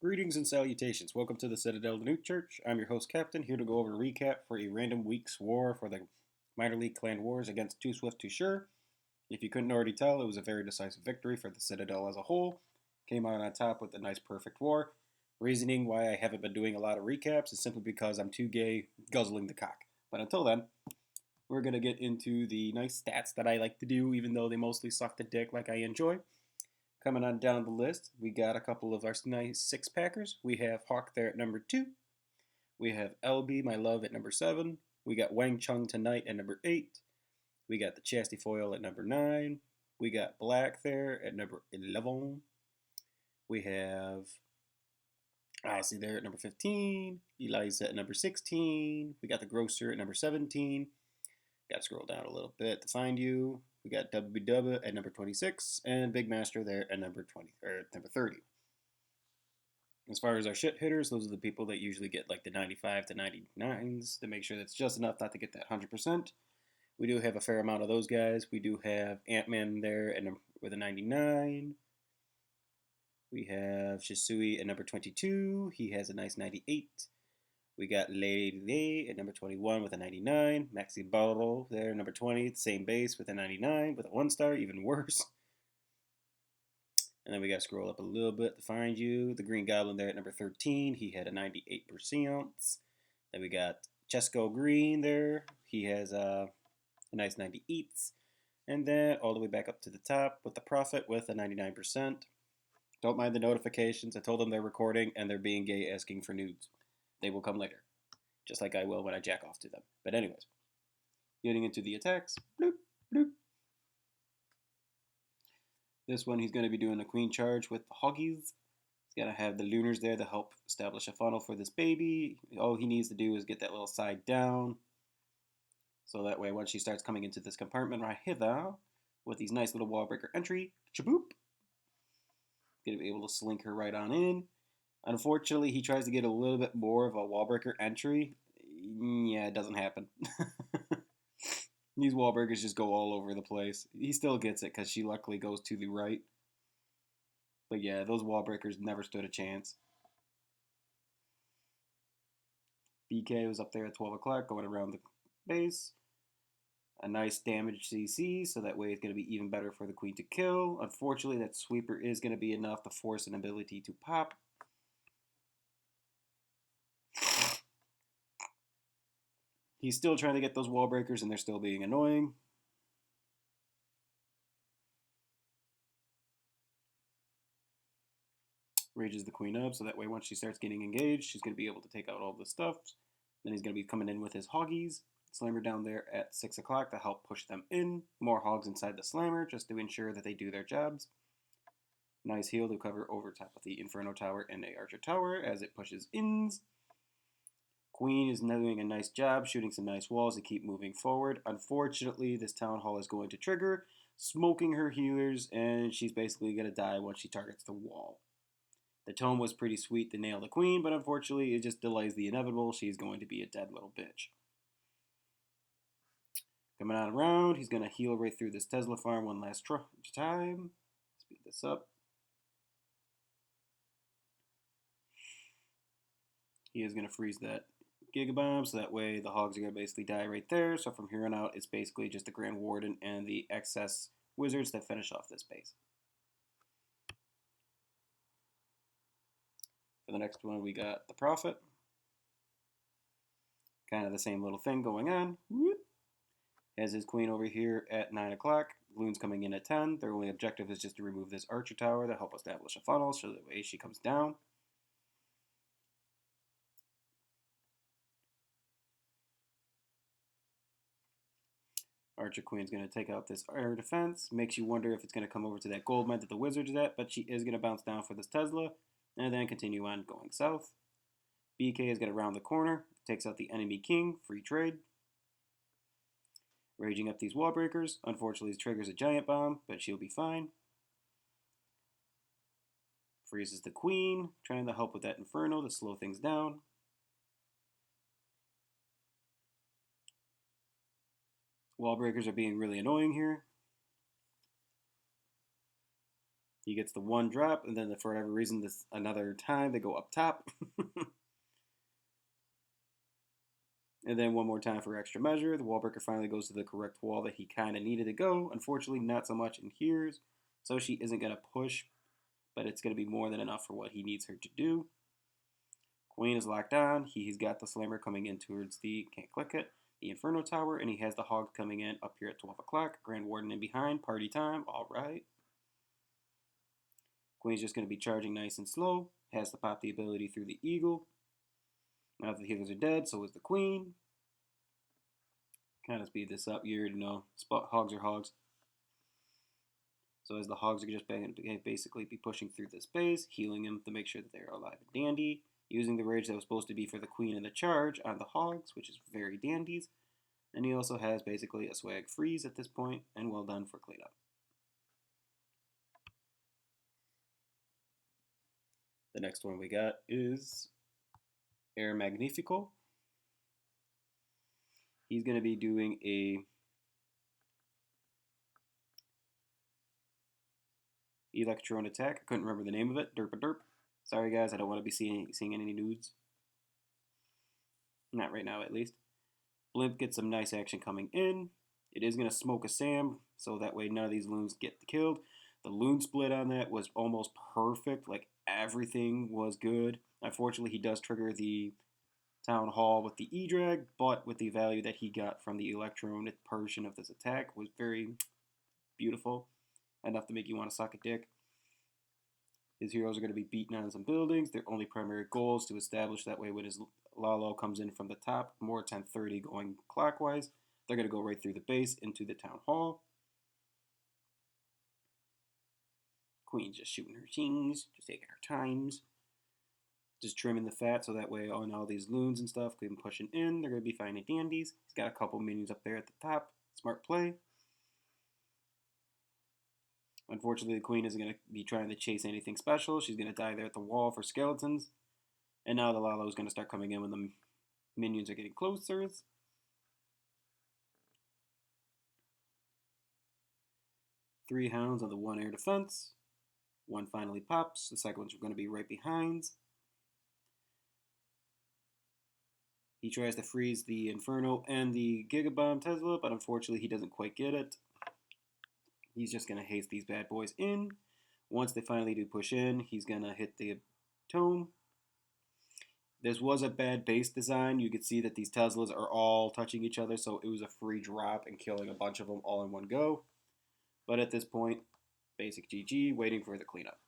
Greetings and salutations. Welcome to the Citadel of NewChurch. I'm your host, Captain, here to go over a recap for a random week's war for the Minor League Clan Wars against Too Swift, Too Sure. If you couldn't already tell, it was a very decisive victory for the Citadel as a whole. Came out on top with a nice perfect war. Reasoning why I haven't been doing a lot of recaps is simply because I'm too gay guzzling the cock. But until then, we're going to get into the nice stats that I like to do, even though they mostly suck the dick like I enjoy. Coming on down the list, we got a couple of our nice six packers. We have Hawk there at number 2. We have LB, my love, at number 7. We got Wang Chung tonight at number 8. We got the Chastity Foil at number 9. We got Black there at number 11. We have Ozzy there at number 15. Eliza at number 16. We got the Grocer at number 17. Got to scroll down a little bit to find you. We got WW at number 26 and Big Master there at number 20 or number 30. As far as our shit hitters, those are the people that usually get like the 95 to 99s to make sure that's just enough not to get that 100%. We do have a fair amount of those guys. We do have Ant-Man there with a 99. We have Shisui at number 22. He has a nice 98. We got Lele at number 21 with a 99. Maxi Barro there, number 20, same base with a 99, with a 1-star, even worse. And then we got to scroll up a little bit to find you. The Green Goblin there at number 13. He had a 98%. Then we got Chesco Green there. He has a nice 98. And then all the way back up to the top with the Prophet with a 99%. Don't mind the notifications. I told them they're recording and they're being gay asking for nudes. They will come later, just like I will when I jack off to them. But anyways, getting into the attacks. Bloop, bloop. This one, he's going to be doing a queen charge with the Hoggies. He's going to have the Lunars there to help establish a funnel for this baby. All he needs to do is get that little side down. So that way, once she starts coming into this compartment right hither, with these nice little wall breaker entry, chaboop, going to be able to slink her right on in. Unfortunately, he tries to get a little bit more of a wall breaker entry. Yeah, it doesn't happen. These wall breakers just go all over the place. He still gets it because she luckily goes to the right. But yeah, those wall breakers never stood a chance. BK was up there at 12 o'clock going around the base. A nice damage CC, so that way it's going to be even better for the queen to kill. Unfortunately, that sweeper is going to be enough to force an ability to pop. He's still trying to get those wall breakers, and they're still being annoying. Rages the queen up, so that way once she starts getting engaged, she's going to be able to take out all the stuff. Then he's going to be coming in with his Hoggies. Slammer down there at 6 o'clock to help push them in. More Hogs inside the Slammer, just to ensure that they do their jobs. Nice heal to cover over top of the Inferno Tower and the Archer Tower as it pushes ins. Queen is doing a nice job, shooting some nice walls to keep moving forward. Unfortunately, this Town Hall is going to trigger, smoking her healers, and she's basically going to die once she targets the wall. The tome was pretty sweet to nail the queen, but unfortunately, it just delays the inevitable. She's going to be a dead little bitch. Coming on around, he's going to heal right through this Tesla farm one last time. Speed this up. He is going to freeze that Gigabomb, so that way the Hogs are going to basically die right there. So from here on out, it's basically just the Grand Warden and the excess Wizards that finish off this base. For the next one, we got the Prophet. Kind of the same little thing going on. Has his queen over here at 9 o'clock. Loon's coming in at 10. Their only objective is just to remove this Archer Tower to help establish a funnel so that way she comes down. Archer Queen's going to take out this air defense. Makes you wonder if it's going to come over to that gold mine that the Wizard is at, but she is going to bounce down for this Tesla and then continue on going south. BK is going to round the corner, takes out the enemy king, free trade. Raging up these wall breakers. Unfortunately, triggers a giant bomb, but she'll be fine. Freezes the queen, trying to help with that inferno to slow things down. Wall breakers are being really annoying here. He gets the one drop, and then for whatever reason, this another time they go up top. And then one more time for extra measure. The wall breaker finally goes to the correct wall that he kind of needed to go. Unfortunately, not so much in here's. So she isn't going to push, but it's going to be more than enough for what he needs her to do. Queen is locked on. He's got the slammer coming in towards the, can't click it, the Inferno Tower, and he has the Hog coming in up here at 12 o'clock. Grand Warden in behind. Party time. All right. Queen's just going to be charging nice and slow. Has to pop the ability through the Eagle. Now that the healers are dead, so is the Queen. Kind of speed this up. You already know. Hogs are hogs. So as the hogs are just basically be pushing through this base, healing them to make sure that they're alive and dandy. Using the rage that was supposed to be for the Queen and the charge on the hogs, which is very dandies. And he also has basically a swag freeze at this point, and well done for cleanup. The next one we got is Air Magnifico. He's going to be doing a Electron attack. I couldn't remember the name of it. Derp a derp. Sorry guys, I don't want to be seeing any nudes. Not right now, at least. Blimp gets some nice action coming in. It is going to smoke a Sam, so that way none of these loons get killed. The loon split on that was almost perfect. Like, everything was good. Unfortunately, he does trigger the Town Hall with the E-Drag, but with the value that he got from the Electron portion of this attack was very beautiful. Enough to make you want to suck a dick. His heroes are going to be beating on some buildings. Their only primary goal is to establish that way when his Lalo comes in from the top, more 1030 going clockwise. They're going to go right through the base into the Town Hall. Queen's just shooting her things, just taking her times. Just trimming the fat so that way on all these loons and stuff, keep them pushing in. They're going to be finding dandies. He's got a couple minions up there at the top. Smart play. Unfortunately, the Queen isn't going to be trying to chase anything special. She's going to die there at the wall for skeletons. And now the Lalo is going to start coming in when the minions are getting closer. 3 hounds on the 1 air defense. 1 finally pops. The second one's going to be right behind. He tries to freeze the Inferno and the Gigabomb Tesla, but unfortunately he doesn't quite get it. He's just going to haste these bad boys in. Once they finally do push in, he's going to hit the Tome. This was a bad base design. You could see that these Teslas are all touching each other, so it was a free drop and killing a bunch of them all in one go. But at this point, basic GG, waiting for the cleanup.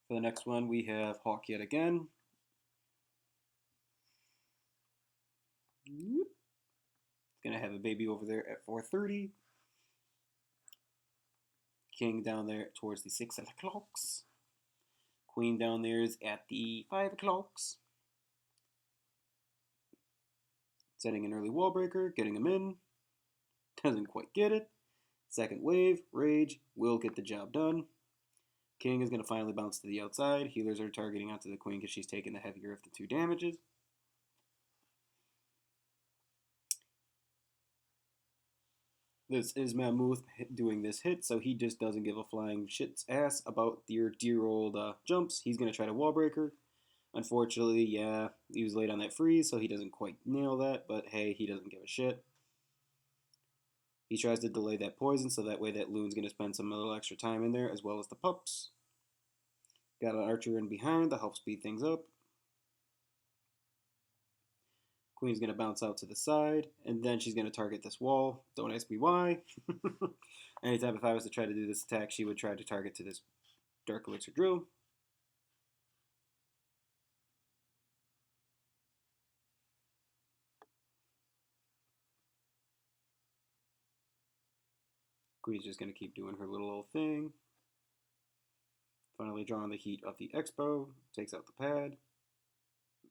For the next one, we have Hawk yet again. Gonna have a baby over there at 4:30. King down there towards the 6 o'clocks. Queen down there is at the 5 o'clocks. Setting an early wall breaker, getting him in. Doesn't quite get it. Second wave, rage, will get the job done. King is going to finally bounce to the outside. Healers are targeting onto the Queen because she's taking the heavier of the 2 damages. This is Mammoth doing this hit, so he just doesn't give a flying shit's ass about your dear old jumps. He's going to try to wall breaker. Unfortunately, yeah, he was late on that freeze, so he doesn't quite nail that, but hey, he doesn't give a shit. He tries to delay that poison, so that way that loon's going to spend some little extra time in there, as well as the pups. Got an archer in behind to help speed things up. Queen's going to bounce out to the side, and then she's going to target this wall. Don't ask me why. Anytime if I was to try to do this attack, she would try to target to this Dark Elixir Drill. Queen's just going to keep doing her little thing. Finally drawing the heat of the Expo. Takes out the pad.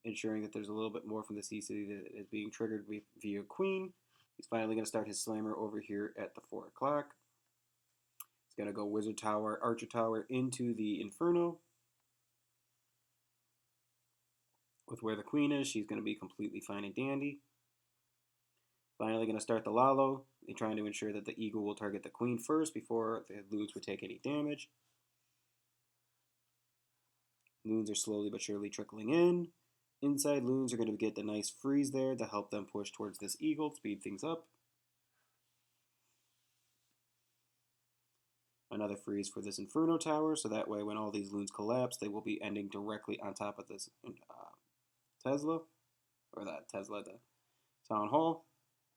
Ensuring that there's a little bit more from the CC that is being triggered via Queen. He's finally going to start his slammer over here at the 4 o'clock. He's going to go Wizard Tower, Archer Tower into the Inferno. With where the Queen is, she's going to be completely fine and dandy. Finally going to start the Lalo. They're trying to ensure that the eagle will target the queen first before the loons would take any damage. Loons are slowly but surely trickling in. Inside loons are going to get the nice freeze there to help them push towards this eagle, speed things up. Another freeze for this Inferno Tower, so that way when all these loons collapse, they will be ending directly on top of this Tesla, the Town Hall.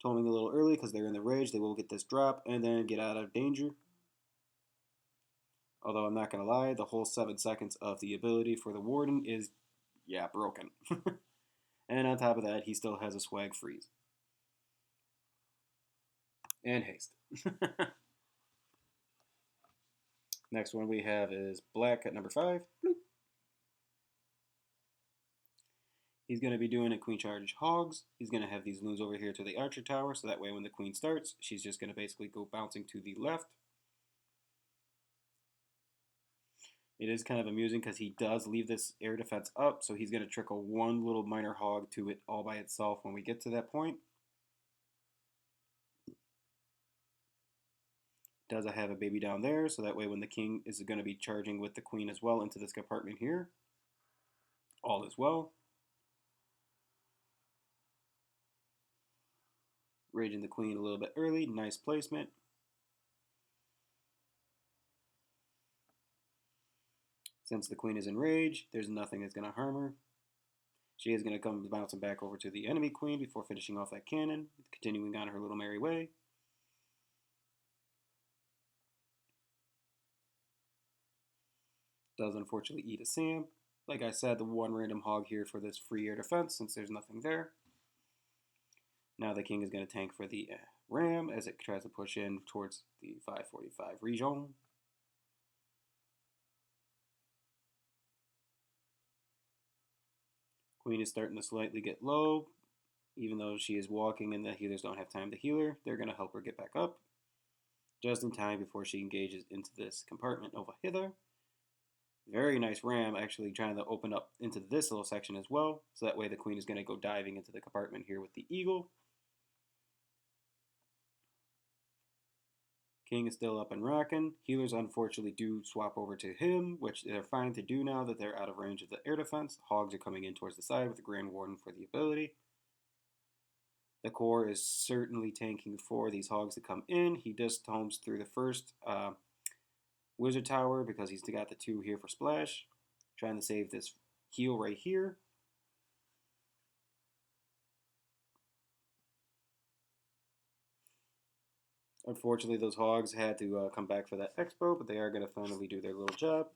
Toning a little early because they're in the rage. They will get this drop and then get out of danger. Although I'm not going to lie, the whole 7 seconds of the ability for the Warden is, yeah, broken. And on top of that, he still has a swag freeze. And haste. Next one we have is black at number 5. Bloop. He's going to be doing a queen charge hogs. He's going to have these loons over here to the archer tower, so that way when the queen starts, she's just going to basically go bouncing to the left. It is kind of amusing because he does leave this air defense up, so he's going to trickle one little minor hog to it all by itself when we get to that point. Does have a baby down there, so that way when the king is going to be charging with the queen as well into this compartment here, all is well. Raging the queen a little bit early, nice placement. Since the queen is in rage, there's nothing that's going to harm her. She is going to come bouncing back over to the enemy queen before finishing off that cannon, continuing on her little merry way. Does unfortunately eat a Sam. Like I said, the one random hog here for this free air defense since there's nothing there. Now the king is going to tank for the ram as it tries to push in towards the 545 region. Queen is starting to slightly get low. Even though she is walking and the healers don't have time to heal her, they're going to help her get back up. Just in time before she engages into this compartment over hither. Very nice ram actually trying to open up into this little section as well. So that way the queen is going to go diving into the compartment here with the eagle. King is still up and rocking. Healers unfortunately do swap over to him, which they're fine to do now that they're out of range of the air defense. Hogs are coming in towards the side with the Grand Warden for the ability. The core is certainly tanking for these hogs to come in. He just tomes through the first wizard tower because he's got the 2 here for splash. Trying to save this heal right here. Unfortunately, those hogs had to come back for that expo, but they are going to finally do their little job.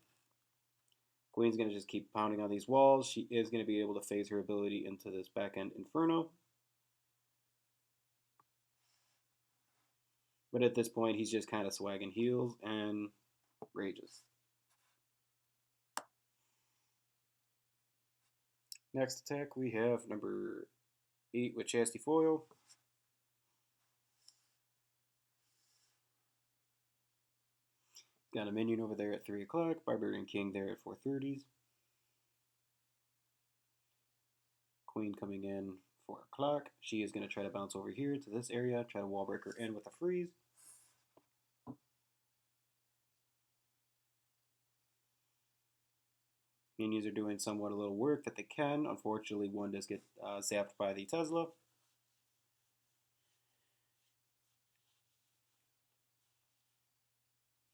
Queen's going to just keep pounding on these walls. She is going to be able to phase her ability into this back-end Inferno. But at this point, he's just kind of swagging heals and rages. Next attack, we have number 8 with Chastity Foil. Got a minion over there at 3 o'clock. Barbarian King there at 4:30. Queen coming in 4 o'clock. She is going to try to bounce over here to this area. Try to wall break her in with a freeze. Minions are doing somewhat a little work that they can. Unfortunately, one does get zapped by the Tesla.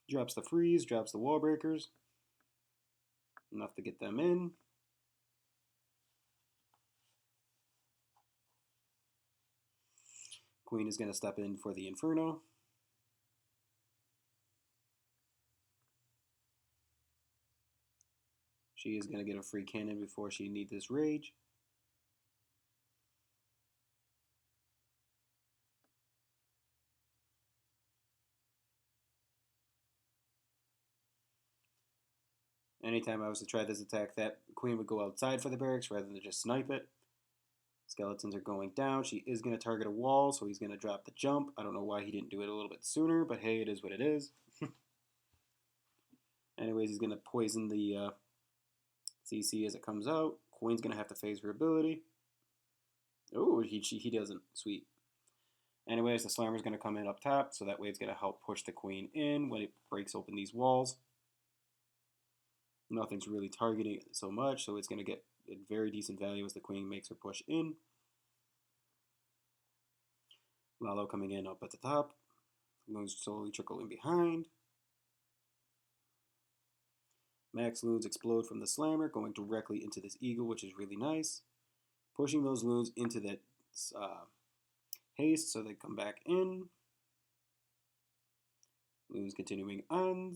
Drops the freeze, drops the wall breakers. Enough to get them in. Queen is going to step in for the Inferno. She is going to get a free cannon before she needs this rage. Anytime I was to try this attack, that queen would go outside for the barracks rather than just snipe it. Skeletons are going down. She is going to target a wall, so he's going to drop the jump. I don't know why he didn't do it a little bit sooner, but hey, it is what it is. Anyways, he's going to poison the CC as it comes out. Queen's going to have to phase her ability. Oh, he doesn't. Sweet. Anyways, the slammer is going to come in up top, so that way it's going to help push the queen in when it breaks open these walls. Nothing's really targeting it so much, so it's going to get a very decent value as the queen makes her push in. Lalo coming in up at the top. Loons slowly trickling behind. Max loons explode from the slammer, going directly into this eagle, which is really nice. Pushing those loons into that haste so they come back in. Loons continuing on.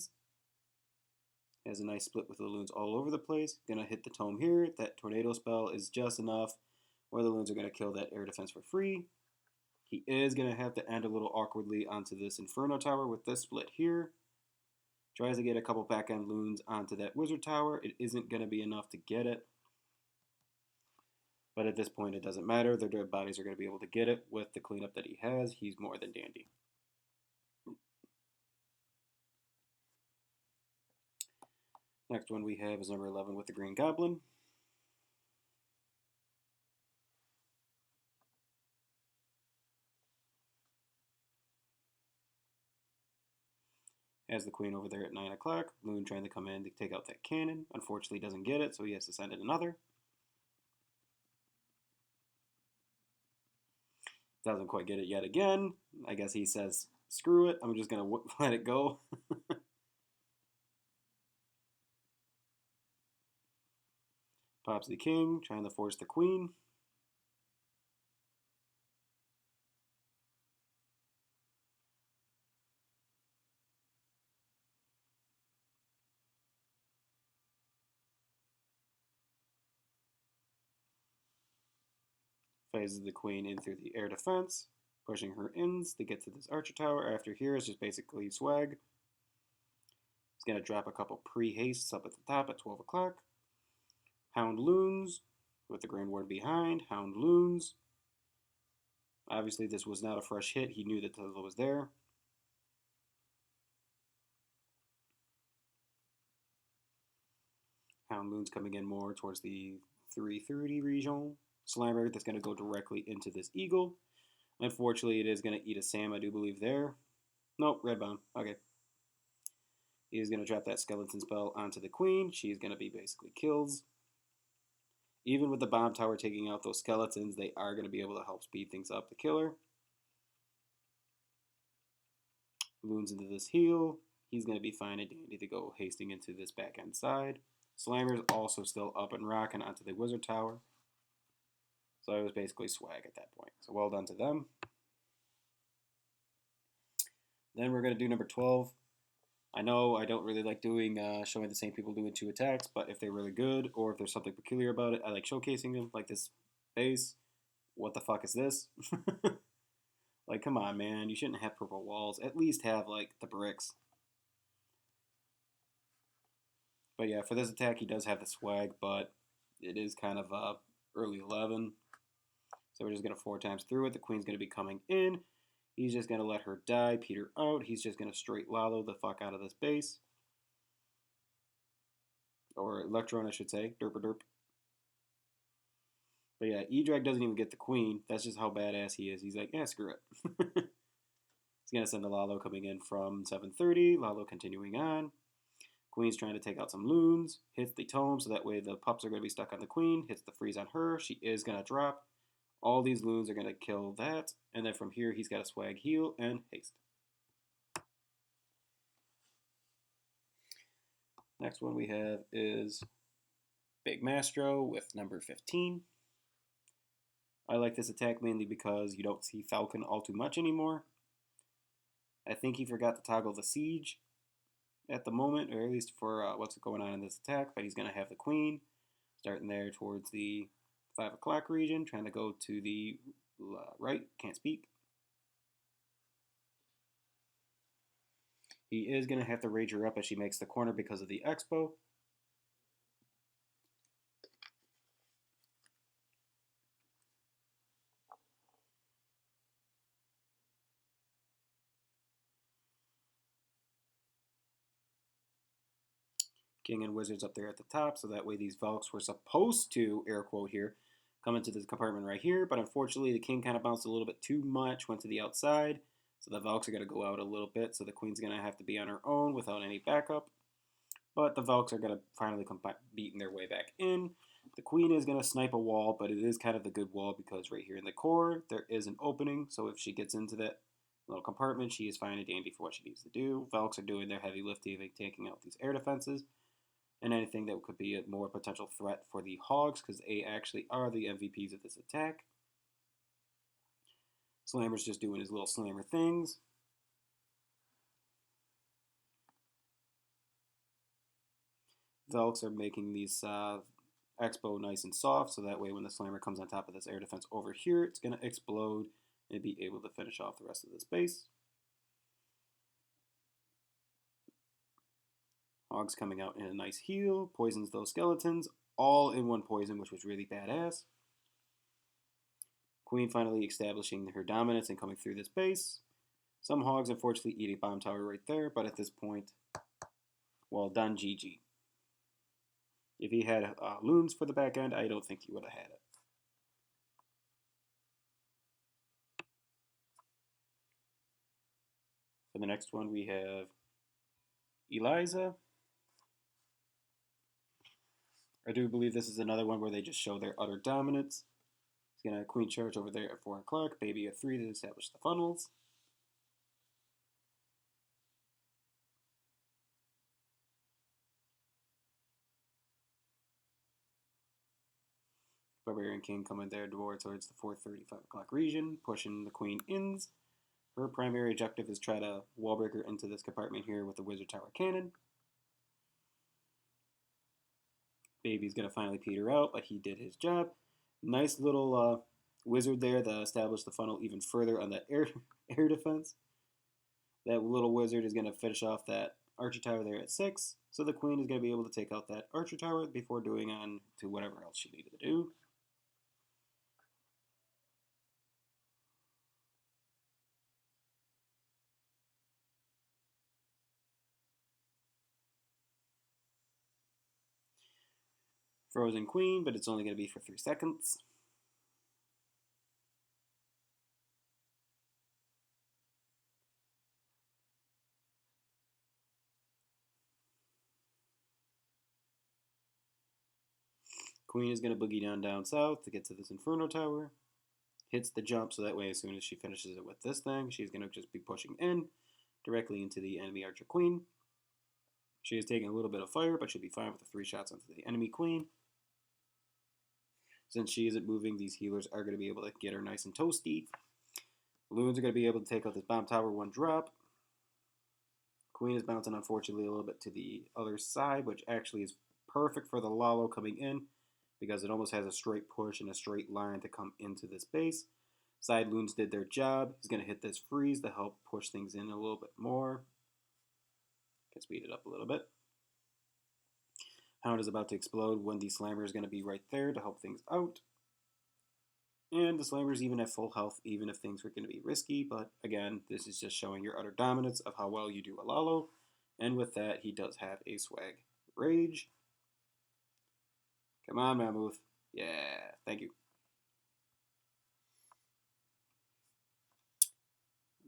Has a nice split with the loons all over the place. Gonna hit the tome here. That tornado spell is just enough where the loons are gonna kill that air defense for free. He is gonna have to end a little awkwardly onto this Inferno Tower with this split here. Tries to get a couple back end loons onto that Wizard Tower. It isn't gonna be enough to get it. But at this point, it doesn't matter. Their dead bodies are going to be able to get it with the cleanup that he has. He's more than dandy. Next one we have is number 11 with the Green Goblin. Has the queen over there at 9 o'clock. Loon trying to come in to take out that cannon. Unfortunately, doesn't get it, so he has to send in another. Doesn't quite get it yet again. I guess he says, screw it. I'm just going to let it go. Pops the king, trying to force the queen. Phases the queen in through the air defense, pushing her ins to get to this archer tower. After here is just basically swag. He's going to drop a couple pre-hastes up at the top at 12 o'clock. Hound loons with the Grand Ward behind. Hound loons. Obviously, this was not a fresh hit. He knew that Tesla was there. Hound loons coming in more towards the 330 region. Slammer that's going to go directly into this eagle. Unfortunately, it is going to eat a Sam, I do believe, there. Nope, redbound. Okay. He's going to drop that skeleton spell onto the queen. She's going to be basically kills. Even with the bomb tower taking out those skeletons, they are going to be able to help speed things up the killer. Loons into this heal. He's going to be fine and dandy to go hasting into this back end side. Slammer's also still up and rocking onto the Wizard Tower. So it was basically swag at that point. So well done to them. Then we're going to do number 12. I know I don't really like doing showing the same people doing 2 attacks, but if they're really good or if there's something peculiar about it, I like showcasing them. Like this base. What the fuck is this? Like, come on, man. You shouldn't have purple walls. At least have, like, the bricks. But yeah, for this attack, he does have the swag, but it is kind of early 11. So we're just going to 4 times through it. The queen's going to be coming in. He's just going to let her die, peter out. He's just going to straight Lalo the fuck out of this base. Or Electron, I should say. Derp derp. But yeah, E-Drag doesn't even get the queen. That's just how badass he is. He's like, yeah, screw it. He's going to send the Lalo coming in from 7:30. Lalo continuing on. Queen's trying to take out some loons. Hits the tome, so that way the pups are going to be stuck on the queen. Hits the freeze on her. She is going to drop. All these loons are going to kill that. And then from here, he's got a swag heal and haste. Next one we have is Big Mastro with number 15. I like this attack mainly because you don't see Falcon all too much anymore. I think he forgot to toggle the siege at the moment, or at least for what's going on in this attack, but he's going to have the queen starting there towards the 5 o'clock region, trying to go to the right, can't speak. He is going to have to rage her up as she makes the corner because of the expo. King and Wizards up there at the top, so that way these Valks were supposed to, air quote here, come into this compartment right here, but unfortunately the king kind of bounced a little bit too much, went to the outside, so the Valks are going to go out a little bit, so the queen's going to have to be on her own without any backup. But the Valks are going to finally come beating their way back in. The queen is going to snipe a wall, but it is kind of the good wall because right here in the core, there is an opening. So if she gets into that little compartment, she is fine and dandy for what she needs to do. Valks are doing their heavy lifting, taking out these air defenses and anything that could be a more potential threat for the Hogs because they actually are the MVPs of this attack. Slammer's just doing his little slammer things. Valks are making these Expo nice and soft, so that way when the Slammer comes on top of this air defense over here, it's going to explode and be able to finish off the rest of this base. Hogs coming out in a nice heal, poisons those skeletons, all in one poison, which was really badass. Queen finally establishing her dominance and coming through this base. Some Hogs unfortunately eat a bomb tower right there, but at this point, well done, GG. If he had loons for the back end, I don't think he would have had it. For the next one, we have Eliza. I do believe this is another one where they just show their utter dominance. He's going to queen charge over there at 4 o'clock, baby at 3 to establish the funnels. Barbarian King coming there towards the 4:30, 5 o'clock region, pushing the queen ins. Her primary objective is try to wall break her into this compartment here with the Wizard Tower Cannon. Baby's going to finally peter out, but he did his job. Nice little wizard there that established the funnel even further on that air defense. That little wizard is going to finish off that archer tower there at 6. So the queen is going to be able to take out that archer tower before doing on to whatever else she needed to do. Frozen queen, but it's only going to be for 3 seconds. Queen is going to boogie down south to get to this Inferno Tower. Hits the jump, so that way as soon as she finishes it with this thing, she's going to just be pushing in directly into the enemy Archer Queen. She is taking a little bit of fire, but she'll be fine with the 3 shots onto the enemy Queen. Since she isn't moving, these healers are going to be able to get her nice and toasty. Loons are going to be able to take out this bomb tower 1 drop. Queen is bouncing, unfortunately, a little bit to the other side, which actually is perfect for the Lalo coming in because it almost has a straight push and a straight line to come into this base. Side Loons did their job. He's going to hit this freeze to help push things in a little bit more. Can speed it up a little bit. Hound is about to explode when the Slammer is going to be right there to help things out. And the Slammer is even at full health, even if things were going to be risky. But again, this is just showing your utter dominance of how well you do Alalo. And with that, he does have a swag rage. Come on, Mammoth. Yeah, thank you.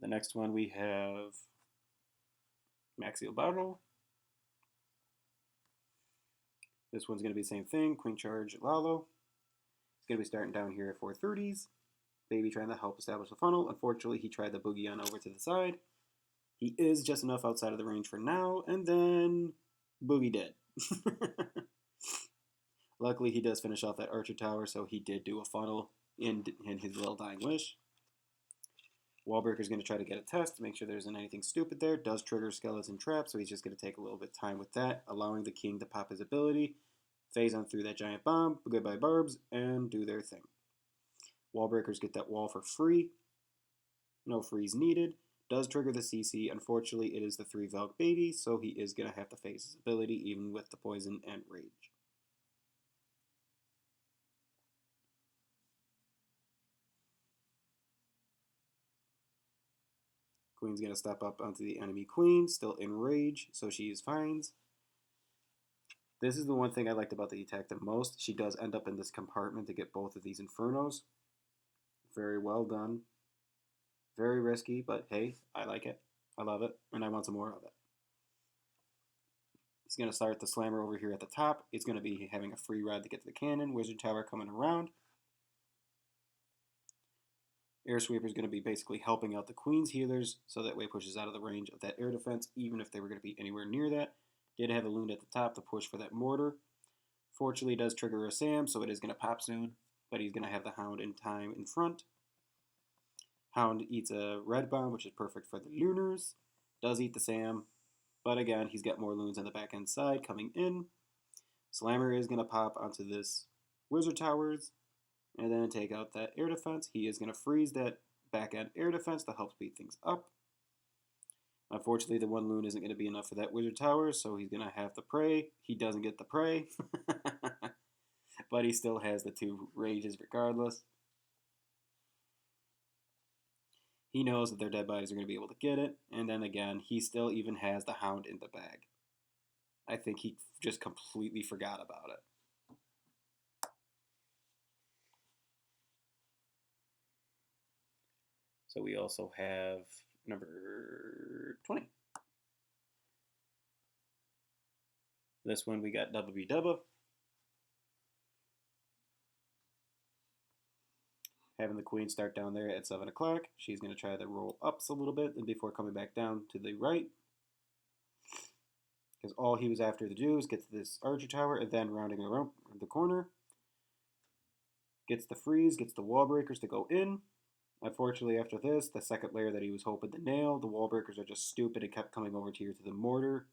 The next one we have Maxiel Battle. This one's going to be the same thing. Queen charge Lalo. He's going to be starting down here at 430s. Baby trying to help establish the funnel. Unfortunately, he tried the boogie on over to the side. He is just enough outside of the range for now. And then boogie dead. Luckily, he does finish off that archer tower, so he did do a funnel in his little dying wish. Wallbreaker's going to try to get a test to make sure there isn't anything stupid there. Does trigger skeleton trap, so he's just going to take a little bit of time with that, allowing the king to pop his ability, phase on through that giant bomb, goodbye barbs, and do their thing. Wallbreakers get that wall for free. No freeze needed. Does trigger the CC. Unfortunately, it is the 3 Valk baby, so he is going to have to phase his ability, even with the poison and rage. Queen's going to step up onto the enemy queen, still in rage, so she is fines. This is the one thing I liked about the attack the most. She does end up in this compartment to get both of these Infernos. Very well done. Very risky, but hey, I like it. I love it, and I want some more of it. He's going to start the slammer over here at the top. It's going to be having a free ride to get to the cannon. Wizard Tower coming around. Air Sweeper is going to be basically helping out the Queen's healers, so that way it pushes out of the range of that air defense, even if they were going to be anywhere near that. Did have a Loon at the top to push for that mortar. Fortunately, it does trigger a Sam, so it is going to pop soon, but he's going to have the Hound in time in front. Hound eats a red bomb, which is perfect for the Lunars. Does eat the Sam, but again, he's got more Loons on the back end side coming in. Slammer is going to pop onto this Wizard Towers, and then take out that air defense. He is going to freeze that back end air defense to help speed things up. Unfortunately, the one Loon isn't going to be enough for that Wizard Tower, so he's going to have to pray. He doesn't get the pray, but he still has the two rages regardless. He knows that their dead bodies are going to be able to get it, and then again, he still even has the Hound in the bag. I think he just completely forgot about it. So we also have number 20. This one we got WW. Having the Queen start down there at 7 o'clock. She's going to try to roll ups a little bit and before coming back down to the right. Because all he was after to do is get to this Archer Tower and then rounding around the corner. Gets the freeze, gets the wall breakers to go in. Unfortunately, after this, the second layer that he was hoping to nail, the wall breakers are just stupid and kept coming over here to the mortar.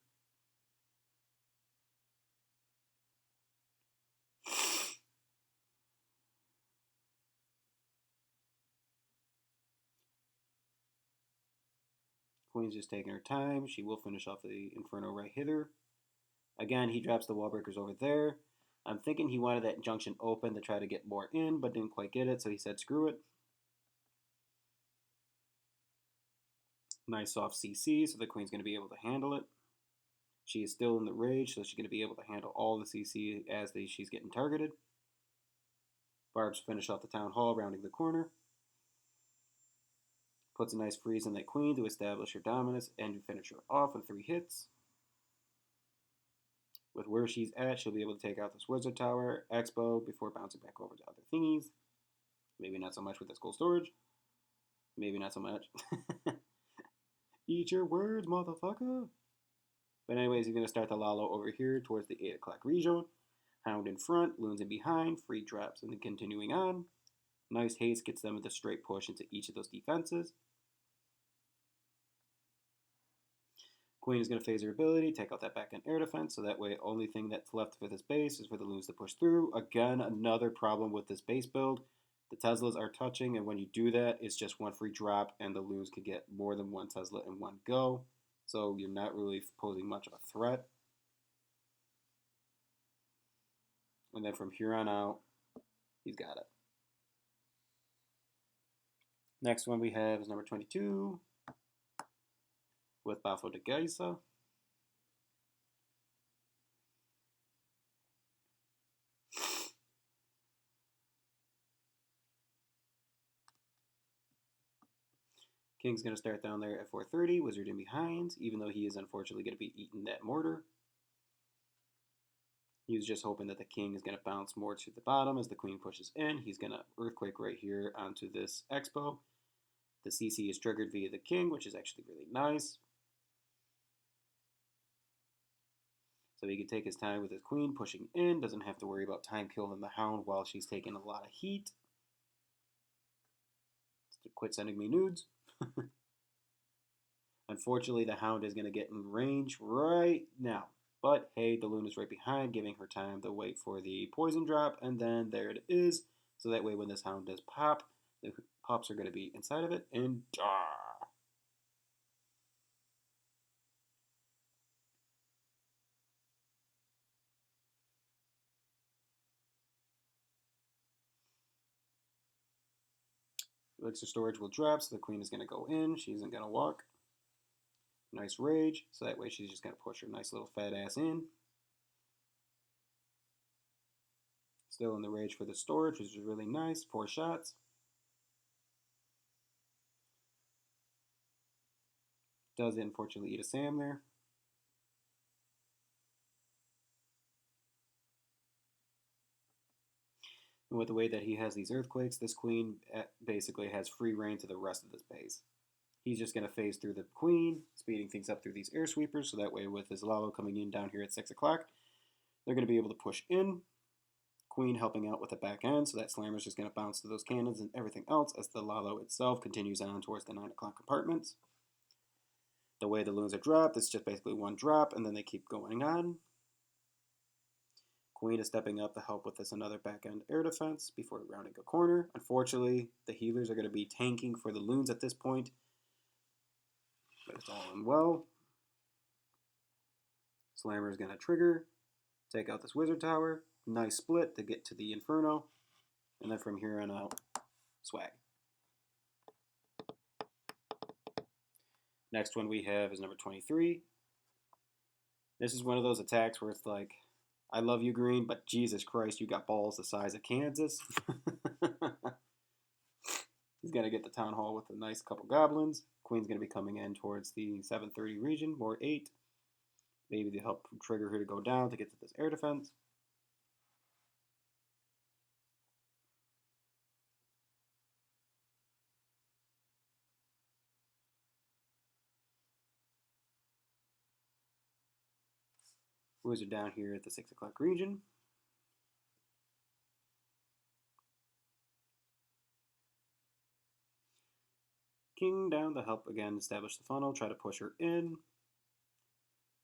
Queen's just taking her time. She will finish off the Inferno right hither. Again, he drops the wall breakers over there. I'm thinking he wanted that junction open to try to get more in, but didn't quite get it, so he said screw it. Nice soft CC, so the Queen's going to be able to handle it. She is still in the rage, so she's going to be able to handle all the CC as she's getting targeted. Barb's finish off the Town Hall, rounding the corner. Puts a nice freeze on that Queen to establish her dominance and to finish her off with 3 hits. With where she's at, she'll be able to take out this Wizard Tower, Expo, before bouncing back over to other thingies. Maybe not so much with this cold storage. Maybe not so much. Eat your words, motherfucker. But anyways, he's going to start the Lalo over here towards the 8 o'clock region. Hound in front, Loons in behind, free drops, and then continuing on. Nice haste gets them with a straight push into each of those defenses. Queen is going to phase her ability, take out that back end air defense, so that way only thing that's left for this base is for the Loons to push through. Again, another problem with this base build. The Teslas are touching, and when you do that, it's just one free drop, and the Loons can get more than one Tesla in one go. So you're not really posing much of a threat. And then from here on out, he's got it. Next one we have is number 22 with Bafo de Geisa. King's going to start down there at 4:30. Wizard in behind, even though he is unfortunately going to be eating that mortar. He was just hoping that the King is going to bounce more to the bottom as the Queen pushes in. He's going to Earthquake right here onto this Expo. The CC is triggered via the King, which is actually really nice. So he can take his time with his Queen pushing in. Doesn't have to worry about time killing the Hound while she's taking a lot of heat. Quit sending me nudes. Unfortunately, the Hound is going to get in range right now. But hey, the Loon is right behind, giving her time to wait for the poison drop. And then there it is. So that way when this Hound does pop, the pups are going to be inside of it. And elixir storage will drop, so the Queen is going to go in. She isn't going to walk. Nice rage, so that way she's just going to push her nice little fat ass in. Still in the rage for the storage, which is really nice. 4 shots. Does unfortunately eat a Sam there. And with the way that he has these earthquakes, this queen basically has free reign to the rest of this base. He's just going to phase through the queen, speeding things up through these air sweepers, so that way with his Lalo coming in down here at 6 o'clock, they're going to be able to push in. Queen helping out with the back end, so that Slammer's just going to bounce to those cannons and everything else as the Lalo itself continues on towards the 9 o'clock compartments. The way the loons are dropped, it's just basically one drop, and then they keep going on. Queen is stepping up to help with this another back-end air defense before rounding a corner. Unfortunately, the healers are going to be tanking for the loons at this point, but it's all in well. Slammer is going to trigger, take out this wizard tower. Nice split to get to the Inferno, and then from here on out, swag. Next one we have is number 23. This is one of those attacks where it's like, I love you, Green, but Jesus Christ, you got balls the size of Kansas. He's going to get the Town Hall with a nice couple goblins. Queen's going to be coming in towards the 730 region, more 8. Maybe to help trigger her to go down to get to this air defense. Wizard down here at the 6 o'clock region. King down to help again establish the funnel, try to push her in.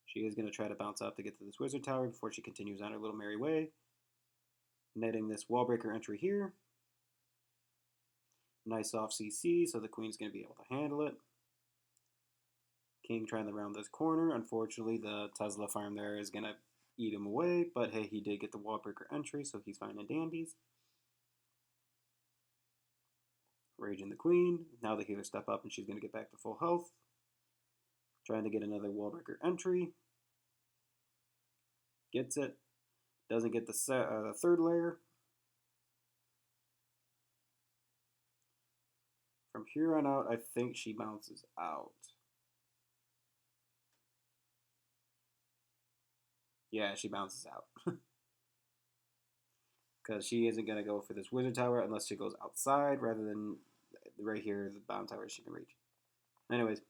She is going to try to bounce up to get to this wizard tower before she continues on her little merry way. Netting this wall breaker entry here. Nice off CC, so the queen's going to be able to handle it. King trying to round this corner. Unfortunately, the Tesla farm there is going to eat him away, but hey, he did get the wall breaker entry, so he's fine and dandies. Raging the queen. Now the healers step up and she's going to get back to full health. Trying to get another wallbreaker entry. Gets it. Doesn't get the third layer. From here on out, I think she bounces out. Yeah, she bounces out. Because she isn't going to go for this wizard tower unless she goes outside rather than right here, the bomb tower she can reach. Anyways,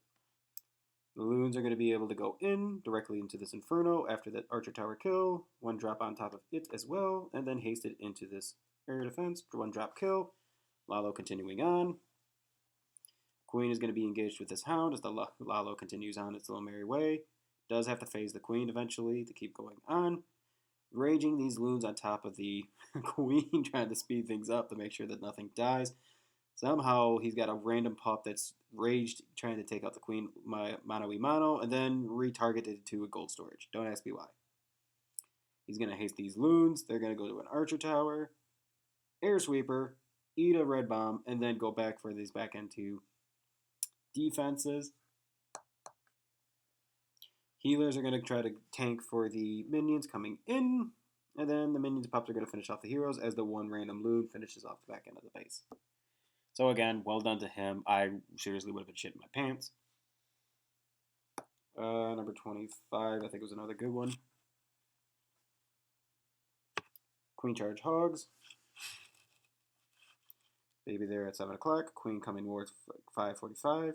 the loons are going to be able to go in directly into this Inferno after that Archer Tower kill. One drop on top of it as well, and then hasted into this area defense. One drop kill. Lalo continuing on. Queen is going to be engaged with this Hound as the Lalo continues on its little merry way. Does have to phase the Queen eventually to keep going on. Raging these loons on top of the Queen, trying to speed things up to make sure that nothing dies. Somehow he's got a random pup that's raged trying to take out the queen mano y mano and then retargeted to a gold storage. Don't ask me why. He's going to haste these loons. They're going to go to an archer tower, air sweeper, eat a red bomb, and then go back for these back end two defenses. Healers are going to try to tank for the minions coming in, and then the minions pups are going to finish off the heroes as the one random loon finishes off the back end of the base. So again, well done to him. I seriously would have been shitting my pants. Number 25, I think was another good one. Queen charge hogs. Baby there at 7 o'clock. Queen coming towards 5:45.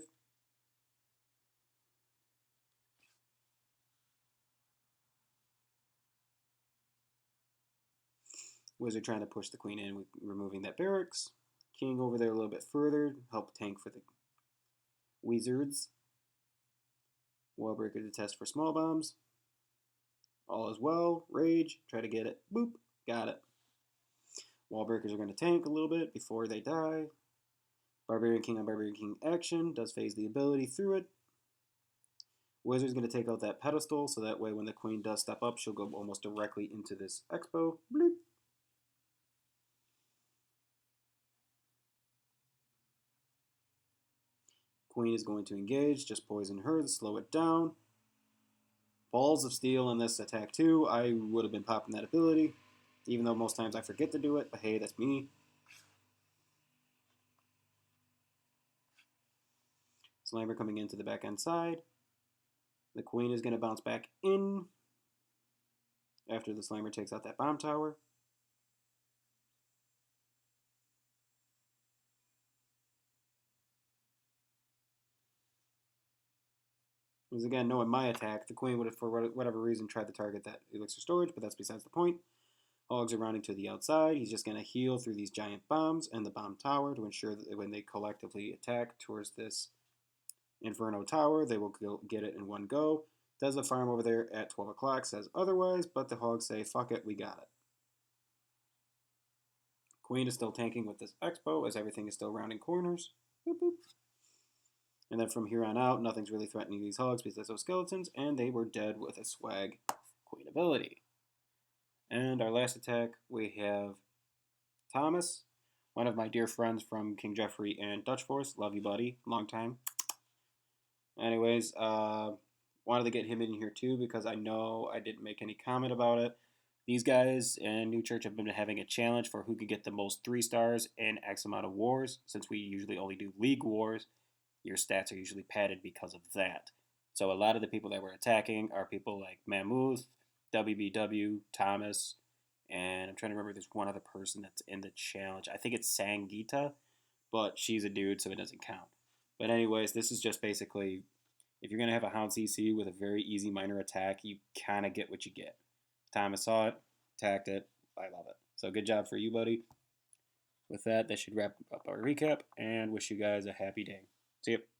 Wizard trying to push the queen in with removing that barracks. King over there a little bit further. Help tank for the wizards. Wallbreaker to test for small bombs. All is well. Rage. Try to get it. Boop. Got it. Wallbreakers are going to tank a little bit before they die. Barbarian King on Barbarian King action. Does phase the ability through it. Wizard's going to take out that pedestal, so that way when the queen does step up, she'll go almost directly into this expo. Bloop. Queen is going to engage, just poison her to slow it down. Balls of Steel in this attack too. I would have been popping that ability. even though most times I forget to do it, but hey, that's me. Slammer coming into the back end side. The queen is going to bounce back in after the slammer takes out that bomb tower. Because again, knowing my attack, the queen would have, for whatever reason, tried to target that elixir storage, but that's besides the point. Hogs are rounding to the outside. He's just going to heal through these giant bombs and the bomb tower to ensure that when they collectively attack towards this Inferno tower, they will get it in one go. Does the farm over there at 12 o'clock says otherwise, but the Hogs say, fuck it, we got it. Queen is still tanking with this Expo as everything is still rounding corners. Boop, boop. And then from here on out, nothing's really threatening these Hogs because those skeletons, and they were dead with a swag Queen ability. And our last attack, we have Thomas, one of my dear friends from King Jeffrey and Dutch Force. Love you, buddy. Long time. Anyways, wanted to get him in here too because I know I didn't make any comment about it. These guys and NewChurch have been having a challenge for who could get the most 3 stars in X amount of wars. Since we usually only do league wars, your stats are usually padded because of that. So a lot of the people that we're attacking are people like Mammoth, WBW, Thomas, and I'm trying to remember there's one other person that's in the challenge. I think it's Sangita, but she's a dude, so it doesn't count. But anyways, this is just basically, if you're going to have a Hound CC with a very easy minor attack, you kind of get what you get. Thomas saw it, attacked it. I love it. So good job for you, buddy. With that should wrap up our recap, and wish you guys a happy day. See you.